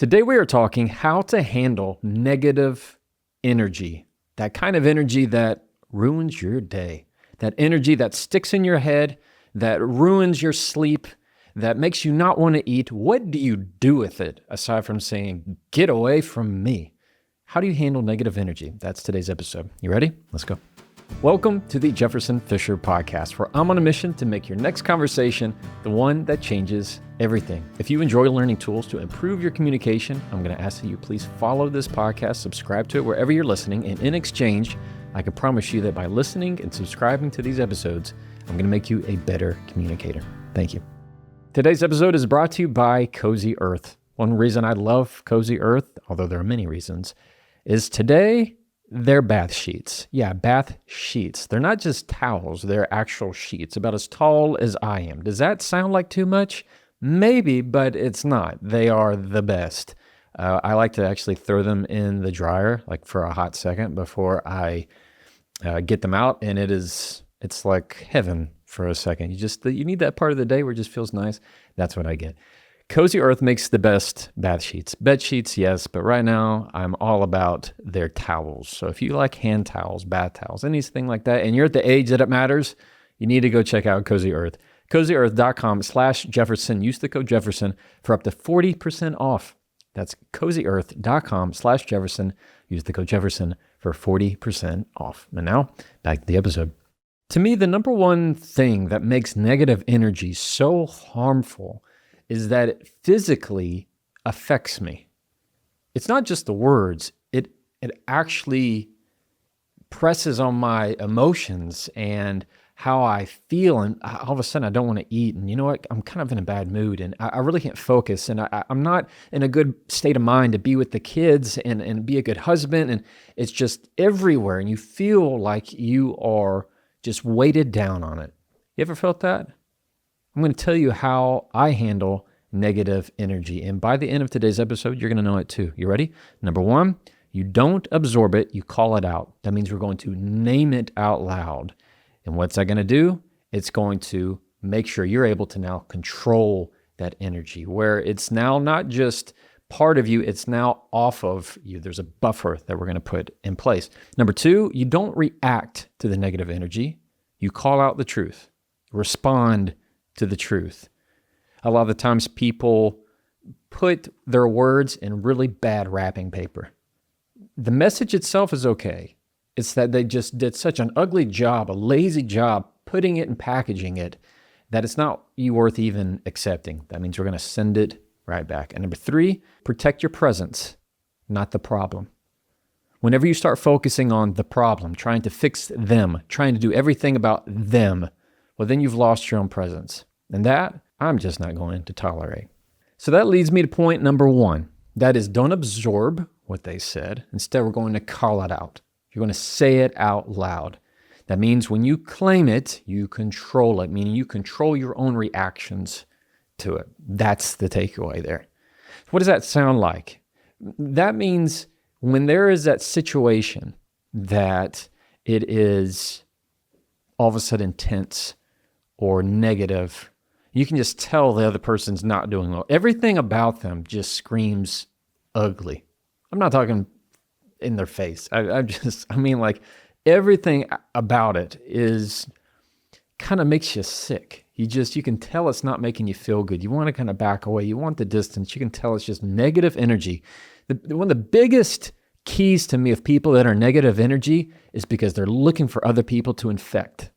Today we are talking how to handle negative energy, that kind of energy that ruins your day, that energy that sticks in your head, that ruins your sleep, that makes you not want to eat. What do you do with it aside from saying, get away from me? How do you handle negative energy? That's today's episode. You ready? Let's go. Welcome to the Jefferson Fisher Podcast, where I'm on a mission to make your next conversation the one that changes everything. If you enjoy learning tools to improve your communication, I'm going to ask that you please follow this podcast, subscribe to it wherever you're listening, and in exchange, I can promise you that by listening and subscribing to these episodes, I'm going to make you a better communicator. Thank you. Today's episode is brought to you by Cozy Earth. One reason I love Cozy Earth, although there are many reasons, is today they're bath sheets. Yeah, bath sheets. They're not just towels, they're actual sheets, about as tall as I am. Does that sound like too much? Maybe, but it's not. They are the best. I like to actually throw them in the dryer, like for a hot second before I get them out, and it's like heaven for a second. You need that part of the day where it just feels nice. That's what I get. Cozy Earth makes the best bath sheets. Bed sheets, yes, but right now I'm all about their towels. So if you like hand towels, bath towels, anything like that, and you're at the age that it matters, you need to go check out Cozy Earth. CozyEarth.com/Jefferson. Use the code Jefferson for up to 40% off. That's CozyEarth.com/Jefferson. Use the code Jefferson for 40% off. And now, back to the episode. To me, the number one thing that makes negative energy so harmful is that it physically affects me. It's not just the words, it actually presses on my emotions and how I feel, and all of a sudden I don't want to eat, and you know what, I'm kind of in a bad mood, and I really can't focus, and I'm not in a good state of mind to be with the kids and be a good husband, and it's just everywhere, and you feel like you are just weighted down on it. You ever felt that? I'm going to tell you how I handle negative energy. And by the end of today's episode, you're going to know it too. You ready? Number one, you don't absorb it, you call it out. That means we're going to name it out loud. And what's that going to do? It's going to make sure you're able to now control that energy, where it's now not just part of you, it's now off of you. There's a buffer that we're going to put in place. Number two, you don't react to the negative energy. You call out the truth. Respond to the truth. A lot of the times people put their words in really bad wrapping paper. The message itself is okay. It's that they just did such an ugly job, a lazy job, putting it and packaging it, that it's not worth even accepting. That means we're going to send it right back. And number three, protect your presence, not the problem. Whenever you start focusing on the problem, trying to fix them, trying to do everything about them, well, then you've lost your own presence. And that, I'm just not going to tolerate. So that leads me to point number one. That is, don't absorb what they said. Instead, we're going to call it out. You're going to say it out loud. That means when you claim it, you control it, meaning you control your own reactions to it. That's the takeaway there. What does that sound like? That means when there is that situation that it is all of a sudden tense or negative, you can just tell the other person's not doing well. Everything about them just screams ugly. I'm not talking in their face. I mean like everything about it is kind of makes you sick. You can tell it's not making you feel good. You want to kind of back away. You want the distance. You can tell it's just negative energy. One of the biggest keys to me of people that are negative energy is because they're looking for other people to infect.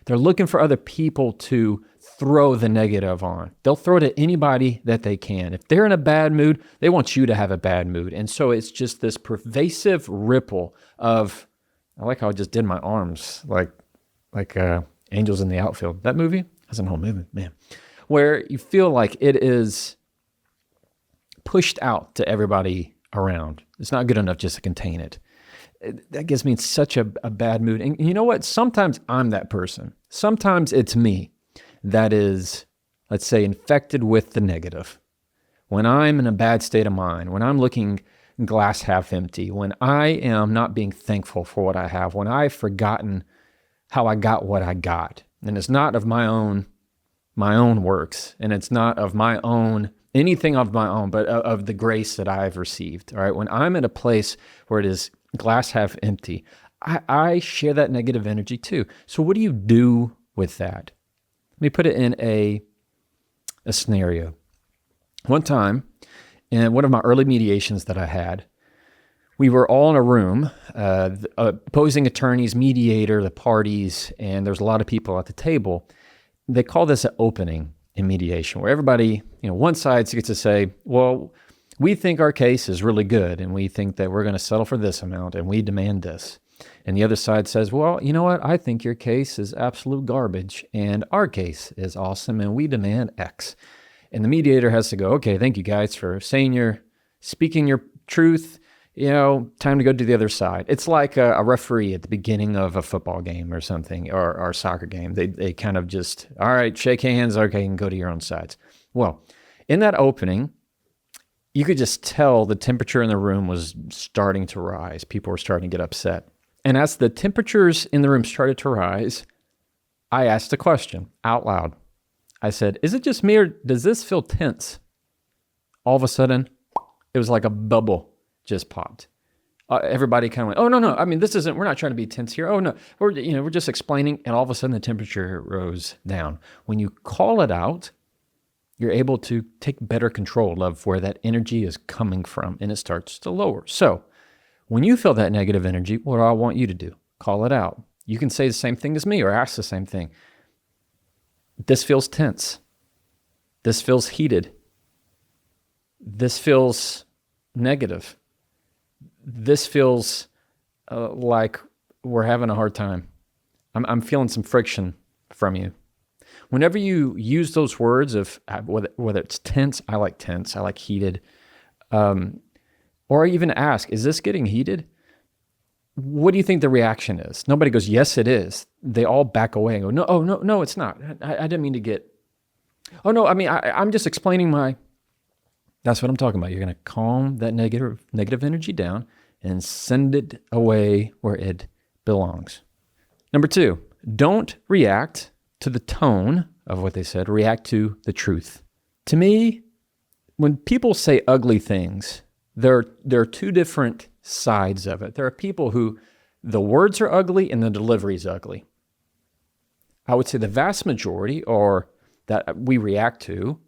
They're looking for other people to throw the negative on. They'll throw it at anybody that they can. If they're in a bad mood, they want you to have a bad mood. And so it's just this pervasive ripple of, I like how I just did my arms, like Angels in the Outfield. That movie? That's an whole movie, man. Where you feel like it is pushed out to everybody around. It's not good enough just to contain it. That gives me such a bad mood. And you know what? Sometimes I'm that person. Sometimes it's me that is, let's say, infected with the negative. When I'm in a bad state of mind, when I'm looking glass half empty, when I am not being thankful for what I have, when I've forgotten how I got what I got, and it's not of my own works, and it's not of my own anything of my own, but of the grace that I've received. All right. When I'm in a place where it is glass half empty, I share that negative energy too. So what do you do with that? Let me put it in a scenario. One time, in one of my early mediations that I had, we were all in a room, the opposing attorneys, mediator, the parties, and there's a lot of people at the table. They call this an opening in mediation, where everybody, one side gets to say, well, we think our case is really good, and we think that we're going to settle for this amount, and we demand this. And the other side says, well, you know what? I think your case is absolute garbage, and our case is awesome, and we demand X. And the mediator has to go, okay, thank you guys for speaking your truth. Time to go to the other side. It's like a referee at the beginning of a football game or something, or a soccer game. They kind of just, all right, shake hands. Okay, you can go to your own sides. Well, in that opening, you could just tell the temperature in the room was starting to rise. People were starting to get upset. And as the temperatures in the room started to rise, I asked a question out loud. I said, is it just me, or does this feel tense? All of a sudden, it was like a bubble just popped. Everybody kind of went, oh, no. I mean, we're not trying to be tense here. Oh, no, we're just explaining. And all of a sudden the temperature rose down. When you call it out, you're able to take better control of where that energy is coming from, and it starts to lower. So when you feel that negative energy, what do I want you to do? Call it out. You can say the same thing as me or ask the same thing. This feels tense. This feels heated. This feels negative. This feels like we're having a hard time. I'm feeling some friction from you. Whenever you use those words of whether it's tense, I like heated, or even ask, is this getting heated? What do you think the reaction is? Nobody goes, yes, it is. They all back away and go, no, it's not. I didn't mean to get, oh no, I mean, I'm just explaining that's what I'm talking about. You're going to calm that negative energy down and send it away where it belongs. Number 2, don't react to the tone of what they said. React to the truth. To me, when people say ugly things, there are two different sides of it. There are people who the words are ugly and the delivery is ugly. I would say the vast majority, or that we react to,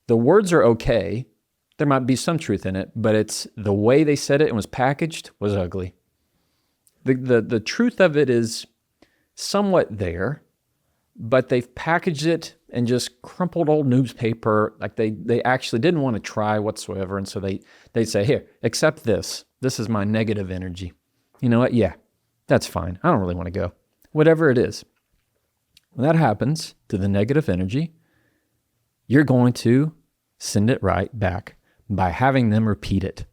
the words are okay. There might be some truth in it, but it's the way they said it and was packaged was ugly. The truth of it is somewhat there, but they've packaged it in just crumpled old newspaper. Like they actually didn't want to try whatsoever. And so they say, here, accept this. This is my negative energy. You know what? Yeah, that's fine. I don't really want to go. Whatever it is. When that happens to the negative energy, you're going to send it right back by having them repeat it.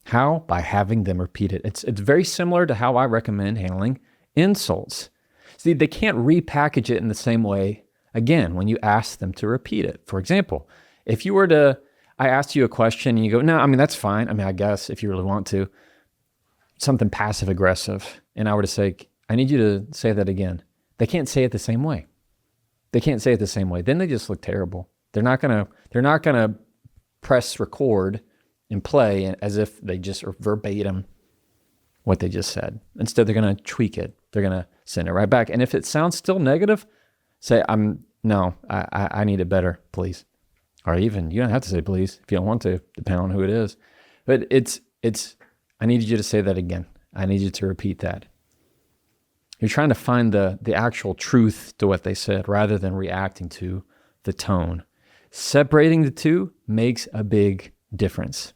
How? By having them repeat it. It's very similar to how I recommend handling insults. See, they can't repackage it in the same way again when you ask them to repeat it. For example, if I asked you a question and you go, no, I mean, that's fine. I mean, I guess if you really want to, something passive aggressive. And I were to say, I need you to say that again. They can't say it the same way. Then they just look terrible. They're not gonna press record and play as if they just are verbatim what they just said. Instead, they're gonna tweak it. They're gonna send it right back. And if it sounds still negative, say, I need it better, please. Or even, you don't have to say please if you don't want to, depending on who it is. But I need you to say that again. I need you to repeat that. You're trying to find the actual truth to what they said rather than reacting to the tone. Separating the two makes a big difference.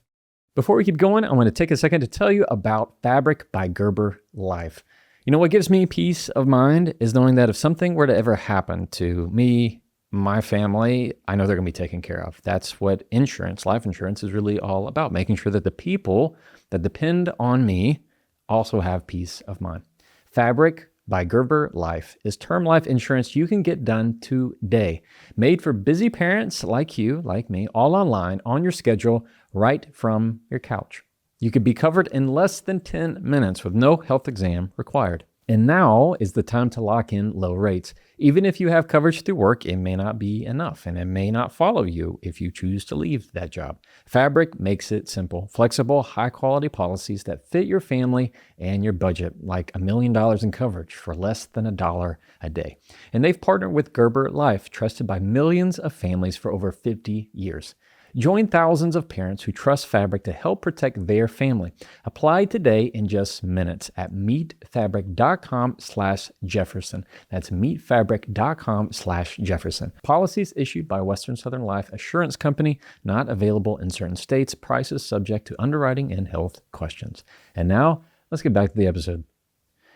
Before we keep going, I want to take a second to tell you about Fabric by Gerber Life. You know what gives me peace of mind is knowing that if something were to ever happen to me, my family, I know they're going to be taken care of. That's what life insurance is really all about, making sure that the people that depend on me also have peace of mind. Fabric by Gerber Life is term life insurance you can get done today. Made for busy parents like you, like me, all online, on your schedule, right from your couch. You could be covered in less than 10 minutes with no health exam required. And now is the time to lock in low rates. Even if you have coverage through work, it may not be enough and it may not follow you if you choose to leave that job. Fabric makes it simple. Flexible, high quality policies that fit your family and your budget, like $1 million in coverage for less than $1 a day. And they've partnered with Gerber Life, trusted by millions of families for over 50 years. Join thousands of parents who trust Fabric to help protect their family. Apply today in just minutes at meetfabric.com/Jefferson. That's meetfabric.com/Jefferson. Policies issued by Western Southern Life Assurance Company, not available in certain states. Prices subject to underwriting and health questions. And now, let's get back to the episode.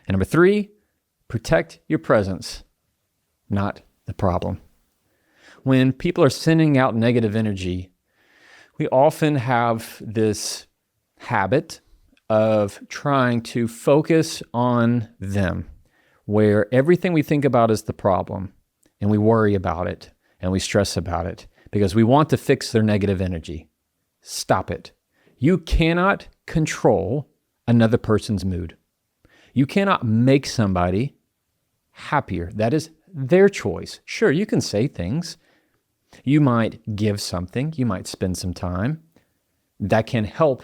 And number 3, protect your presence, not the problem. When people are sending out negative energy, we often have this habit of trying to focus on them, where everything we think about is the problem, and we worry about it, and we stress about it, because we want to fix their negative energy. Stop it. You cannot control another person's mood. You cannot make somebody happier. That is their choice. Sure, you can say things. You might give something, you might spend some time that can help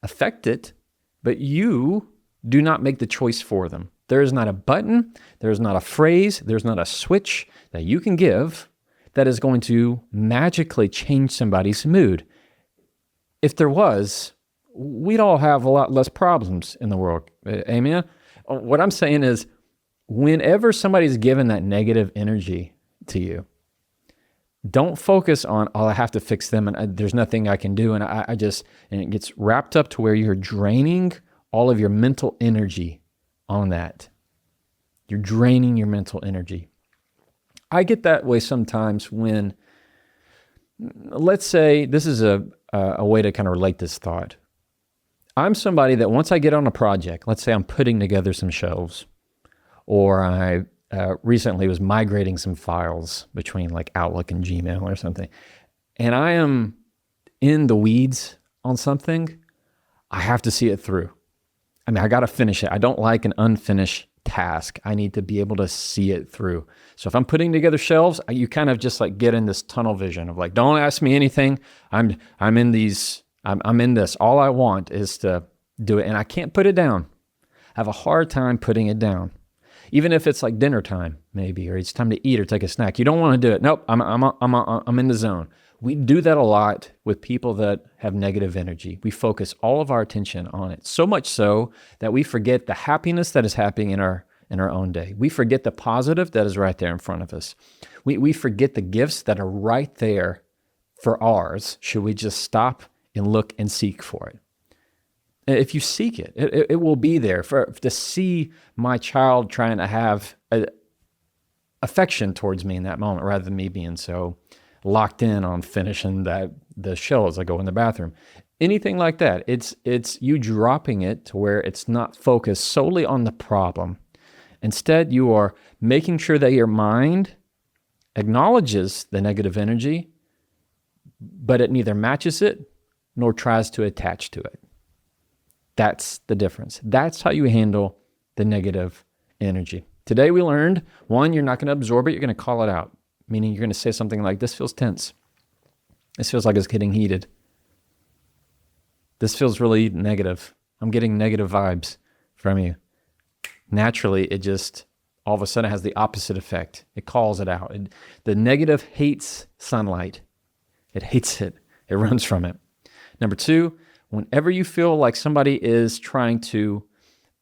affect it, but you do not make the choice for them. There is not a button, there is not a phrase, there's not a switch that you can give that is going to magically change somebody's mood. If there was, we'd all have a lot less problems in the world. Amen? What I'm saying is, whenever somebody's given that negative energy to you, don't focus on, oh, I have to fix them and there's nothing I can do. And and it gets wrapped up to where you're draining all of your mental energy on that. You're draining your mental energy. I get that way sometimes when, let's say, this is a way to kind of relate this thought. I'm somebody that once I get on a project, let's say I'm putting together some shelves, or I recently was migrating some files between like Outlook and Gmail or something, and I am in the weeds on something, I have to see it through. I mean, I got to finish it. I don't like an unfinished task. I need to be able to see it through. So if I'm putting together shelves, you kind of just like get in this tunnel vision of like, don't ask me anything. I'm in this. All I want is to do it, and I can't put it down. I have a hard time putting it down. Even if it's like dinner time, maybe, or it's time to eat or take a snack, you don't want to do it. Nope, I'm in the zone. We do that a lot with people that have negative energy. We focus all of our attention on it, so much so that we forget the happiness that is happening in our own day. We forget the positive that is right there in front of us. We forget the gifts that are right there for ours. Should we just stop and look and seek for it? If you seek it, it will be there. To see my child trying to have affection towards me in that moment, rather than me being so locked in on finishing the shelves I go in the bathroom. Anything like that. It's you dropping it to where it's not focused solely on the problem. Instead, you are making sure that your mind acknowledges the negative energy, but it neither matches it nor tries to attach to it. That's the difference. That's how you handle the negative energy. Today we learned, 1, you're not going to absorb it, you're going to call it out. Meaning you're going to say something like, this feels tense. This feels like it's getting heated. This feels really negative. I'm getting negative vibes from you. Naturally, it just all of a sudden has the opposite effect. It calls it out. The negative hates sunlight. It hates it. It runs from it. Number 2, whenever you feel like somebody is trying to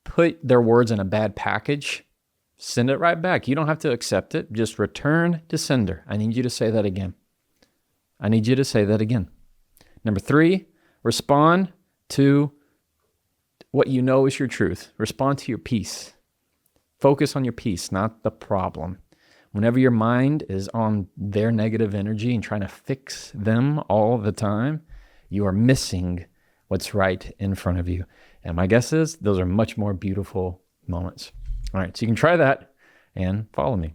put their words in a bad package, send it right back. You don't have to accept it. Just return to sender. I need you to say that again. I need you to say that again. Number 3, respond to what you know is your truth. Respond to your peace. Focus on your peace, not the problem. Whenever your mind is on their negative energy and trying to fix them all the time, you are missing what's right in front of you. And my guess is those are much more beautiful moments. All right, so you can try that and follow me.